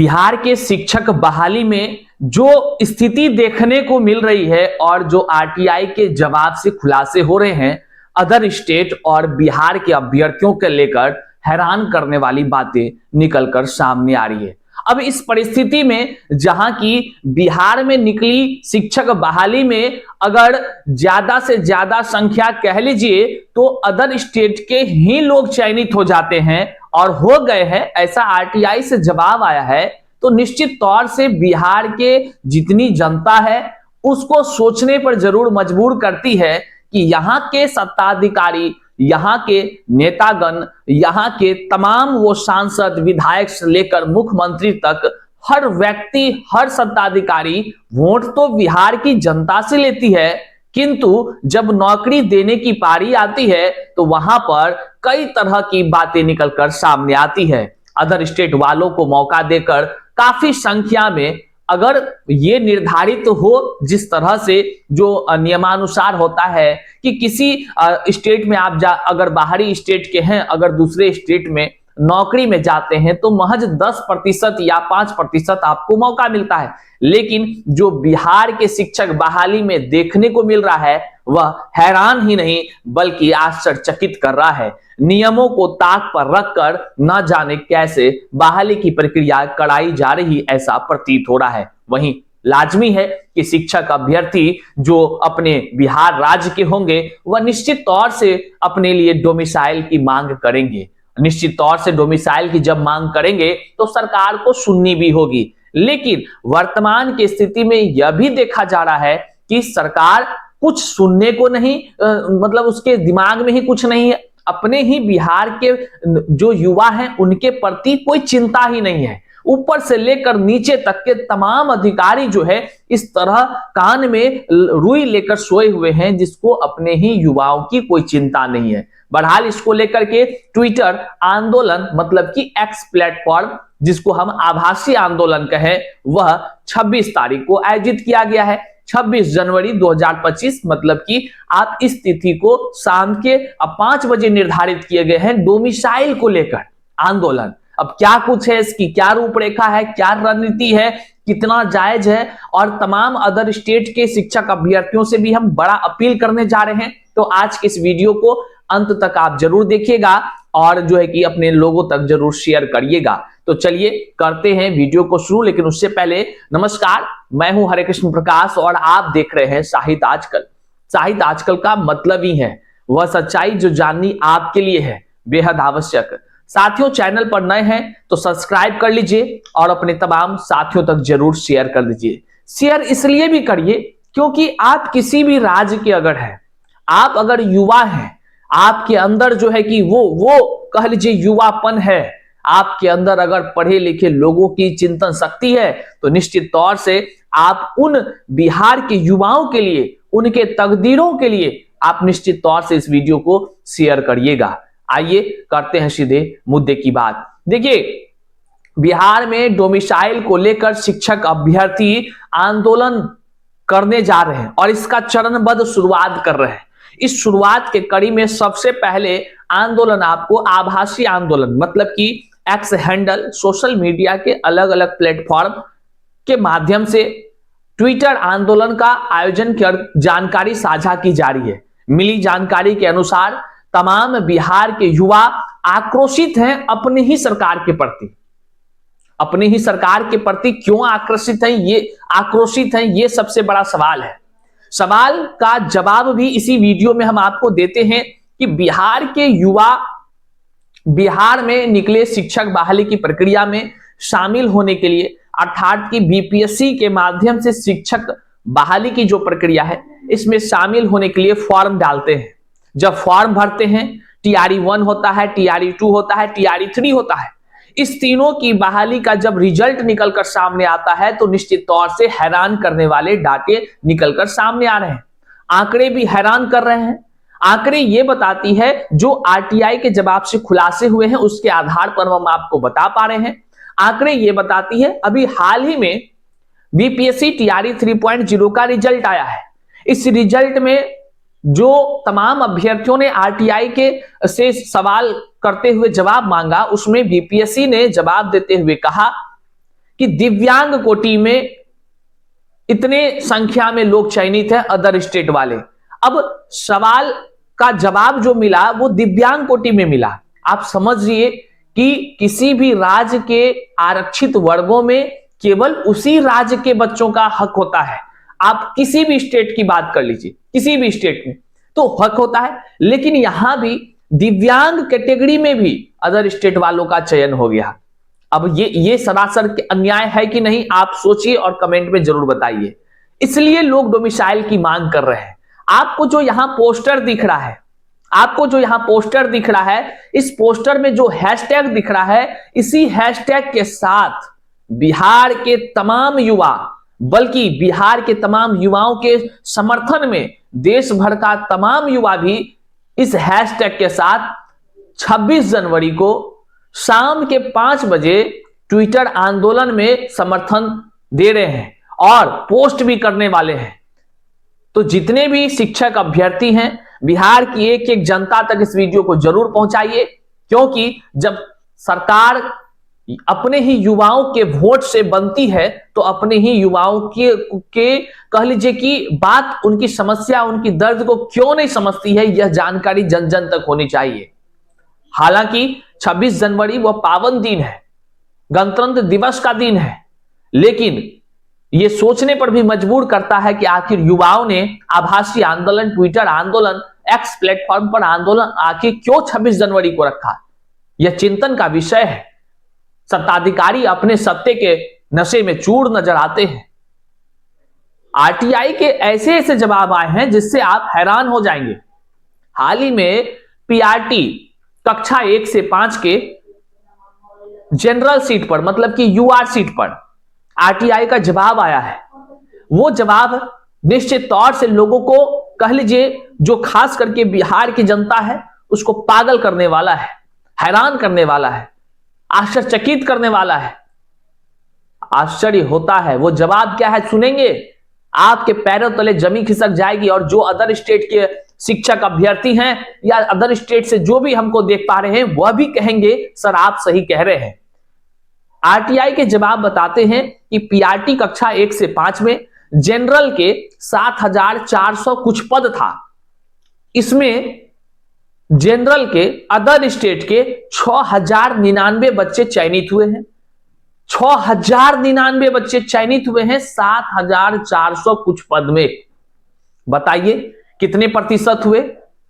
बिहार के शिक्षक बहाली में जो स्थिति देखने को मिल रही है और जो आरटीआई के जवाब से खुलासे हो रहे हैं अदर स्टेट और बिहार के अभ्यर्थियों के लेकर हैरान करने वाली बातें निकलकर सामने आ रही है। अब इस परिस्थिति में जहां की बिहार में निकली शिक्षक बहाली में अगर ज्यादा से ज्यादा संख्या कह लीजिए तो अदर स्टेट के ही लोग चयनित हो जाते हैं और हो गए हैं, ऐसा आरटीआई से जवाब आया है, तो निश्चित तौर से बिहार के जितनी जनता है उसको सोचने पर जरूर मजबूर करती है कि यहाँ के सत्ताधिकारी, यहाँ के नेतागण, यहाँ के तमाम वो सांसद विधायक से लेकर मुख्यमंत्री तक हर व्यक्ति, हर सत्ताधिकारी वोट तो बिहार की जनता से लेती है, किंतु जब नौकरी देने की पारी आती है तो वहां पर कई तरह की बातें निकलकर सामने आती है। अदर स्टेट वालों को मौका देकर काफी संख्या में अगर ये निर्धारित हो जिस तरह से जो नियमानुसार होता है कि किसी स्टेट में आप अगर बाहरी स्टेट के हैं, अगर दूसरे स्टेट में नौकरी में जाते हैं तो महज 10% या 5% आपको मौका मिलता है, लेकिन जो बिहार के शिक्षक बहाली में देखने को मिल रहा है वह हैरान ही नहीं बल्कि आश्चर्यचकित कर रहा है। नियमों को ताक पर रखकर न जाने कैसे बहाली की प्रक्रिया कराई जा रही ऐसा प्रतीत हो रहा है। वहीं लाजमी है कि शिक्षक अभ्यर्थी जो अपने बिहार राज्य के होंगे वह निश्चित तौर से अपने लिए डोमिसाइल की मांग करेंगे। निश्चित तौर से डोमिसाइल की जब मांग करेंगे तो सरकार को सुननी भी होगी, लेकिन वर्तमान की स्थिति में यह भी देखा जा रहा है कि सरकार कुछ सुनने को नहीं, मतलब उसके दिमाग में ही कुछ नहीं है, अपने ही बिहार के जो युवा हैं उनके प्रति कोई चिंता ही नहीं है। ऊपर से लेकर नीचे तक के तमाम अधिकारी जो है इस तरह कान में रुई लेकर सोए हुए हैं जिसको अपने ही युवाओं की कोई चिंता नहीं है। बहरहाल इसको लेकर के ट्विटर आंदोलन, मतलब कि एक्स प्लेटफॉर्म जिसको हम आभासी आंदोलन कहें, वह 26 तारीख को आयोजित किया गया है। 26 जनवरी 2025, मतलब कि आप इस तिथि को शाम के 5 बजे निर्धारित किए गए हैं डोमिसाइल को लेकर आंदोलन। अब क्या कुछ है, इसकी क्या रूपरेखा है, क्या रणनीति है, कितना जायज है, और तमाम अदर स्टेट के शिक्षक अभ्यर्थियों से भी हम बड़ा अपील करने जा रहे हैं। तो आज के इस वीडियो को अंत तक आप जरूर देखिएगा और जो है कि अपने लोगों तक जरूर शेयर करिएगा। तो चलिए करते हैं वीडियो को शुरू, लेकिन उससे पहले नमस्कार, मैं हूं हरे कृष्ण प्रकाश और आप देख रहे हैं साहित्य आजकल। साहित्य आजकल का मतलब ही है वह सच्चाई जो जाननी आपके लिए है बेहद आवश्यक। साथियों, चैनल पर नए हैं तो सब्सक्राइब कर लीजिए और अपने तमाम साथियों तक जरूर शेयर कर दीजिए। शेयर इसलिए भी करिए क्योंकि आप किसी भी राज्य के अगर हैं, आप अगर युवा हैं, आपके अंदर जो है कि वो कह लीजिए युवापन है, आपके अंदर अगर पढ़े लिखे लोगों की चिंतन शक्ति है तो निश्चित तौर से आप उन बिहार के युवाओं के लिए, उनके तकदीरों के लिए आप निश्चित तौर से इस वीडियो को शेयर करिएगा। आइए करते हैं सीधे मुद्दे की बात। देखिए, बिहार में डोमिसाइल को लेकर शिक्षक अभ्यर्थी आंदोलन करने जा रहे हैं और इसका चरणबद्ध शुरुआत कर रहे हैं। इस शुरुआत के कड़ी में सबसे पहले आंदोलन आपको आभासी आंदोलन, मतलब कि एक्स हैंडल, सोशल मीडिया के अलग अलग प्लेटफॉर्म के माध्यम से ट्विटर आंदोलन का आयोजन कर जानकारी साझा की जा रही है। मिली जानकारी के अनुसार तमाम बिहार के युवा आक्रोशित हैं अपनी ही सरकार के प्रति। अपनी ही सरकार के प्रति क्यों आक्रोशित हैं, ये सबसे बड़ा सवाल है। सवाल का जवाब भी इसी वीडियो में हम आपको देते हैं कि बिहार के युवा बिहार में निकले शिक्षक बहाली की प्रक्रिया में शामिल होने के लिए, अर्थात कि बीपीएससी के माध्यम से शिक्षक बहाली की जो प्रक्रिया है इसमें शामिल होने के लिए फॉर्म डालते हैं। जब फॉर्म भरते हैं, टीआरई 1 होता है, टीआरई 2 होता है, टीआरई 3 होता है। इस तीनों की बहाली का जब रिजल्ट निकलकर सामने आता है तो निश्चित तौर से हैरान करने वाले डाटे निकलकर सामने आ रहे हैं। आंकड़े भी हैरान कर रहे हैं। आंकड़े ये बताती है, जो आरटीआई के जवाब से खुलासे हुए हैं उसके आधार पर हम आपको बता पा रहे हैं। आंकड़े ये बताती है, अभी हाल ही में बीपीएससी टीआरई 3.0 का रिजल्ट आया है। इस रिजल्ट में जो तमाम अभ्यर्थियों ने आरटीआई के से सवाल करते हुए जवाब मांगा, उसमें बीपीएससी ने जवाब देते हुए कहा कि दिव्यांग कोटि में इतने संख्या में लोग चयनित हैं अदर स्टेट वाले। अब सवाल का जवाब जो मिला वो दिव्यांग कोटि में मिला। आप समझिए कि किसी भी राज्य के आरक्षित वर्गों में केवल उसी राज्य के बच्चों का हक होता है। आप किसी भी स्टेट की बात कर लीजिए, किसी भी स्टेट में तो हक होता है, लेकिन यहां भी दिव्यांग कैटेगरी में भी अदर स्टेट वालों का चयन हो गया। अब ये सरासर अन्याय है कि नहीं, आप सोचिए और कमेंट में जरूर बताइए। इसलिए लोग डोमिसाइल की मांग कर रहे हैं। आपको जो यहां पोस्टर दिख रहा है, आपको जो यहां पोस्टर दिख रहा है, इस पोस्टर में जो हैशटैग दिख रहा है, इसी हैशटैग के साथ बिहार के तमाम युवा, बल्कि बिहार के तमाम युवाओं के समर्थन में देश भर का तमाम युवा भी इस हैशटैग के साथ 26 जनवरी को शाम के 5 बजे ट्विटर आंदोलन में समर्थन दे रहे हैं और पोस्ट भी करने वाले हैं। तो जितने भी शिक्षक अभ्यर्थी हैं, बिहार की एक एक जनता तक इस वीडियो को जरूर पहुंचाइए, क्योंकि जब सरकार अपने ही युवाओं के वोट से बनती है तो अपने ही युवाओं के कह लीजिए कि बात, उनकी समस्या, उनकी दर्द को क्यों नहीं समझती है, यह जानकारी जन जन तक होनी चाहिए। हालांकि 26 जनवरी वह पावन दिन है, गणतंत्र दिवस का दिन है, लेकिन यह सोचने पर भी मजबूर करता है कि आखिर युवाओं ने आभासी आंदोलन, ट्विटर आंदोलन, एक्स प्लेटफॉर्म पर आंदोलन आखिर क्यों 26 जनवरी को रखा। यह चिंतन का विषय है। सत्ताधिकारी अपने सत्ते के नशे में चूर नजर आते हैं। आरटीआई के ऐसे ऐसे जवाब आए हैं जिससे आप हैरान हो जाएंगे। हाल ही में पीआरटी कक्षा 1 से 5 के जनरल सीट पर, मतलब कि यूआर सीट पर आरटीआई का जवाब आया है। वो जवाब निश्चित तौर से लोगों को, कह लीजिए जो खास करके बिहार की जनता है, उसको पागल करने वाला है, हैरान करने वाला है, आश्चर्यचकित करने वाला है। आश्चर्य होता है। वो जवाब क्या है सुनेंगे, आपके पैरों तले जमीन खिसक जाएगी। और जो अदर स्टेट के शिक्षक अभ्यर्थी हैं या अदर स्टेट से जो भी हमको देख पा रहे हैं, वह भी कहेंगे सर आप सही कह रहे हैं। आरटीआई के जवाब बताते हैं कि पीआरटी कक्षा 1 से 5 में जनरल के 7400 कुछ पद था। इसमें जनरल के अदर स्टेट के 6099 बच्चे चयनित हुए हैं। 6099 बच्चे चयनित हुए हैं 7400 कुछ पद में। बताइए कितने प्रतिशत हुए,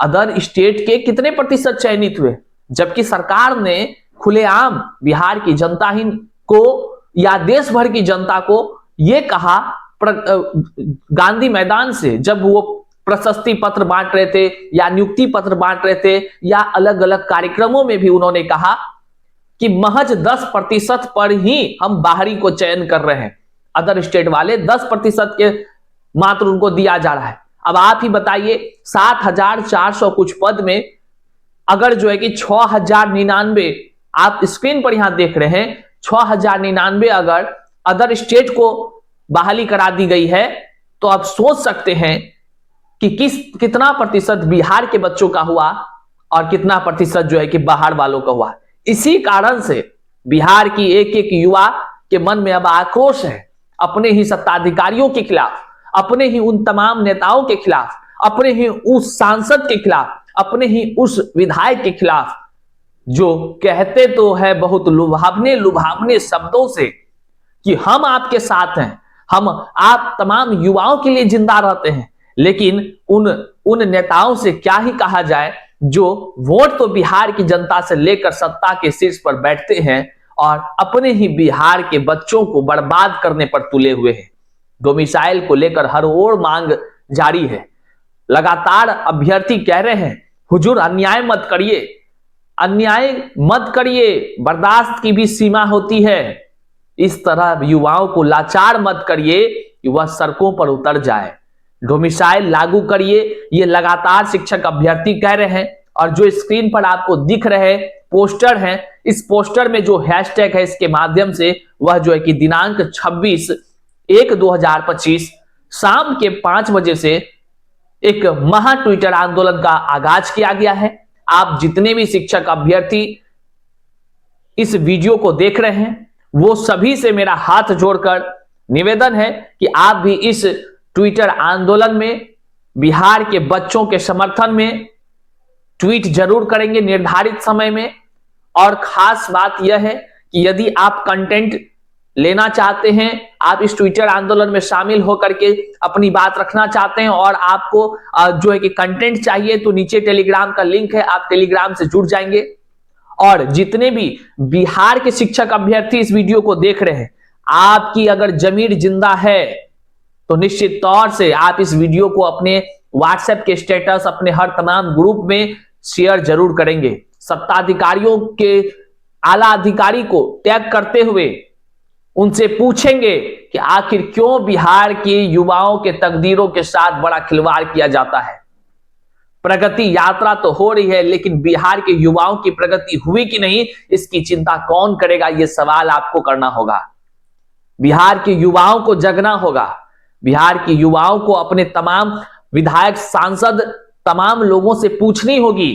अदर स्टेट के कितने प्रतिशत चयनित हुए, जबकि सरकार ने खुलेआम बिहार की जनता ही को या देश भर की जनता को यह कहा, गांधी मैदान से जब वो प्रशस्ति पत्र बांट रहे थे या नियुक्ति पत्र बांट रहे थे या अलग अलग कार्यक्रमों में भी उन्होंने कहा कि महज 10% पर ही हम बाहरी को चयन कर रहे हैं। अदर स्टेट वाले 10% के मात्र उनको दिया जा रहा है। अब आप ही बताइए 7400 कुछ पद में अगर जो है कि 6099, आप स्क्रीन पर यहां देख रहे हैं, 6099 अगर अदर स्टेट को बहाली करा दी गई है, तो आप सोच सकते हैं कि कितना प्रतिशत बिहार के बच्चों का हुआ और कितना प्रतिशत जो है कि बाहर वालों का हुआ। इसी कारण से बिहार की एक एक युवा के मन में अब आक्रोश है, अपने ही सत्ताधिकारियों के खिलाफ, अपने ही उन तमाम नेताओं के खिलाफ, अपने ही उस सांसद के खिलाफ, अपने ही उस विधायक के खिलाफ जो कहते तो है बहुत लुभावने लुभावने शब्दों से कि हम आपके साथ हैं, हम आप तमाम युवाओं के लिए जिंदा रहते हैं, लेकिन उन नेताओं से क्या ही कहा जाए जो वोट तो बिहार की जनता से लेकर सत्ता के शीर्ष पर बैठते हैं और अपने ही बिहार के बच्चों को बर्बाद करने पर तुले हुए हैं। डोमिसाइल को लेकर हर ओर मांग जारी है। लगातार अभ्यर्थी कह रहे हैं हुजूर अन्याय मत करिए, अन्याय मत करिए, बर्दाश्त की भी सीमा होती है। इस तरह युवाओं को लाचार मत करिए कि वह सड़कों पर उतर जाए। डोमिसाइल लागू करिए, ये लगातार शिक्षक अभ्यर्थी कह रहे हैं। और जो स्क्रीन पर आपको दिख रहे पोस्टर हैं, इस पोस्टर में जो हैशटैग है, इसके माध्यम से वह जो है कि दिनांक 26/1/2025 शाम के 5 बजे से एक महा ट्विटर आंदोलन का आगाज किया गया है। आप जितने भी शिक्षक अभ्यर्थी इस वीडियो को देख रहे हैं, वो सभी से मेरा हाथ जोड़कर निवेदन है कि आप भी इस ट्विटर आंदोलन में बिहार के बच्चों के समर्थन में ट्वीट जरूर करेंगे निर्धारित समय में। और खास बात यह है कि यदि आप कंटेंट लेना चाहते हैं, आप इस ट्विटर आंदोलन में शामिल होकर के अपनी बात रखना चाहते हैं और आपको जो है कि कंटेंट चाहिए, तो नीचे टेलीग्राम का लिंक है, आप टेलीग्राम से जुड़ जाएंगे। और जितने भी बिहार के शिक्षक अभ्यर्थी इस वीडियो को देख रहे हैं, आपकी अगर जमीर जिंदा है तो निश्चित तौर से आप इस वीडियो को अपने व्हाट्सएप के स्टेटस, अपने हर तमाम ग्रुप में शेयर जरूर करेंगे। सत्ताधिकारियों के आला अधिकारी को टैग करते हुए उनसे पूछेंगे कि आखिर क्यों बिहार के युवाओं के तकदीरों के साथ बड़ा खिलवाड़ किया जाता है। प्रगति यात्रा तो हो रही है, लेकिन बिहार के युवाओं की प्रगति हुई कि नहीं, इसकी चिंता कौन करेगा, यह सवाल आपको करना होगा। बिहार के युवाओं को जगना होगा। बिहार के युवाओं को अपने तमाम विधायक, सांसद, तमाम लोगों से पूछनी होगी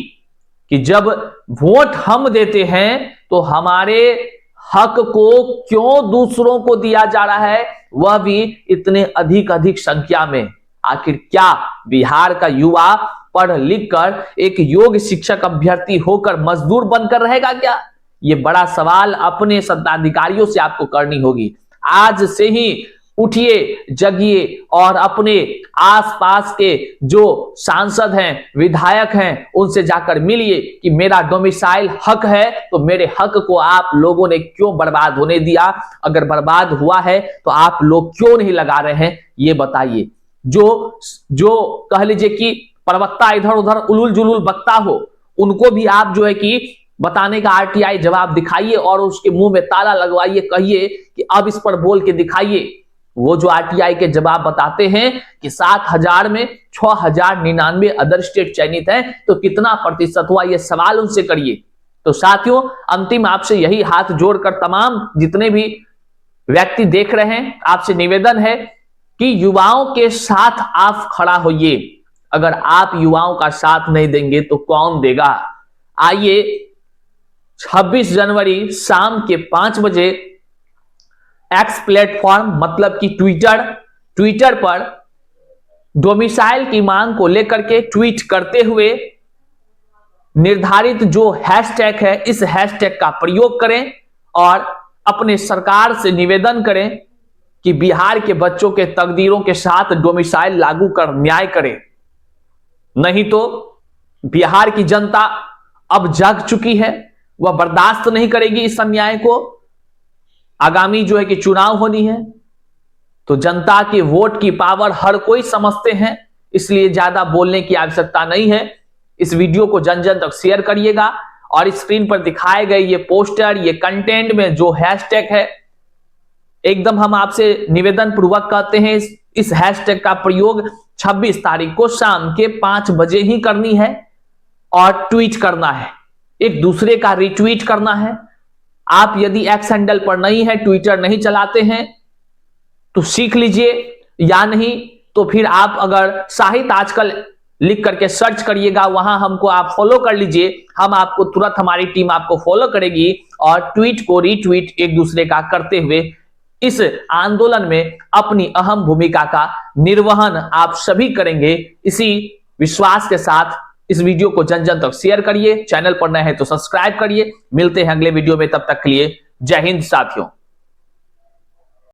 कि जब वोट हम देते हैं तो हमारे हक को क्यों दूसरों को दिया जा रहा है, वह भी इतने अधिक संख्या में। आखिर क्या बिहार का युवा पढ़ लिख कर एक योग्य शिक्षक अभ्यर्थी होकर मजदूर बनकर रहेगा क्या? यह बड़ा सवाल अपने सत्ताधिकारियों से आपको करनी होगी। आज से ही उठिए, जगिए और अपने आसपास के जो सांसद हैं, विधायक हैं, उनसे जाकर मिलिए कि मेरा डोमिसाइल हक है, तो मेरे हक को आप लोगों ने क्यों बर्बाद होने दिया? अगर बर्बाद हुआ है तो आप लोग क्यों नहीं लगा रहे हैं, ये बताइए। जो कह लीजिए कि प्रवक्ता इधर उधर उलूल जुलूल बकता हो, उनको भी आप जो है कि बताने का आरटीआई जवाब दिखाइए और उसके मुंह में ताला लगवाइए, कहिए कि अब इस पर बोल के दिखाइए। वो जो आरटीआई के जवाब बताते हैं कि 7,000 में 6,099 अदर स्टेट चयनित हैं, तो कितना प्रतिशत हुआ, ये सवाल उनसे करिए। तो साथियों, अंतिम आपसे यही हाथ जोड़कर तमाम जितने भी व्यक्ति देख रहे हैं, आपसे निवेदन है कि युवाओं के साथ आप खड़ा होइए। अगर आप युवाओं का साथ नहीं देंगे तो कौन देगा? आइए 26 जनवरी शाम के 5 बजे एक्स प्लेटफॉर्म मतलब कि ट्विटर पर डोमिसाइल की मांग को लेकर के ट्वीट करते हुए निर्धारित जो हैशटैग है, इस हैशटैग का प्रयोग करें और अपने सरकार से निवेदन करें कि बिहार के बच्चों के तकदीरों के साथ डोमिसाइल लागू कर न्याय करें। नहीं तो बिहार की जनता अब जाग चुकी है, वह बर्दाश्त नहीं करेगी इस अन्याय को। आगामी जो है कि चुनाव होनी है, तो जनता के वोट की पावर हर कोई समझते हैं, इसलिए ज्यादा बोलने की आवश्यकता नहीं है। इस वीडियो को जन जन तक शेयर करिएगा और स्क्रीन पर दिखाए गए ये पोस्टर, ये कंटेंट में जो हैशटैग है, एकदम हम आपसे निवेदन पूर्वक कहते हैं इस हैशटैग का प्रयोग 26 तारीख को शाम के 5 बजे ही करनी है और ट्वीट करना है, एक दूसरे का रिट्वीट करना है। आप यदि एक्स हैंडल पर नहीं है, ट्विटर नहीं चलाते हैं, तो सीख लीजिए, या नहीं तो फिर आप अगर साहित्य आजकल लिख करके सर्च करिएगा, वहां हमको आप फॉलो कर लीजिए। हम आपको तुरंत, हमारी टीम आपको फॉलो करेगी और ट्वीट को रिट्वीट एक दूसरे का करते हुए इस आंदोलन में अपनी अहम भूमिका का निर्वहन आप सभी करेंगे। इसी विश्वास के साथ इस वीडियो को जन जन तक शेयर करिए, चैनल पर नए हैं तो सब्सक्राइब करिए। मिलते हैं अगले वीडियो में, तब तक के लिए जय हिंद साथियों।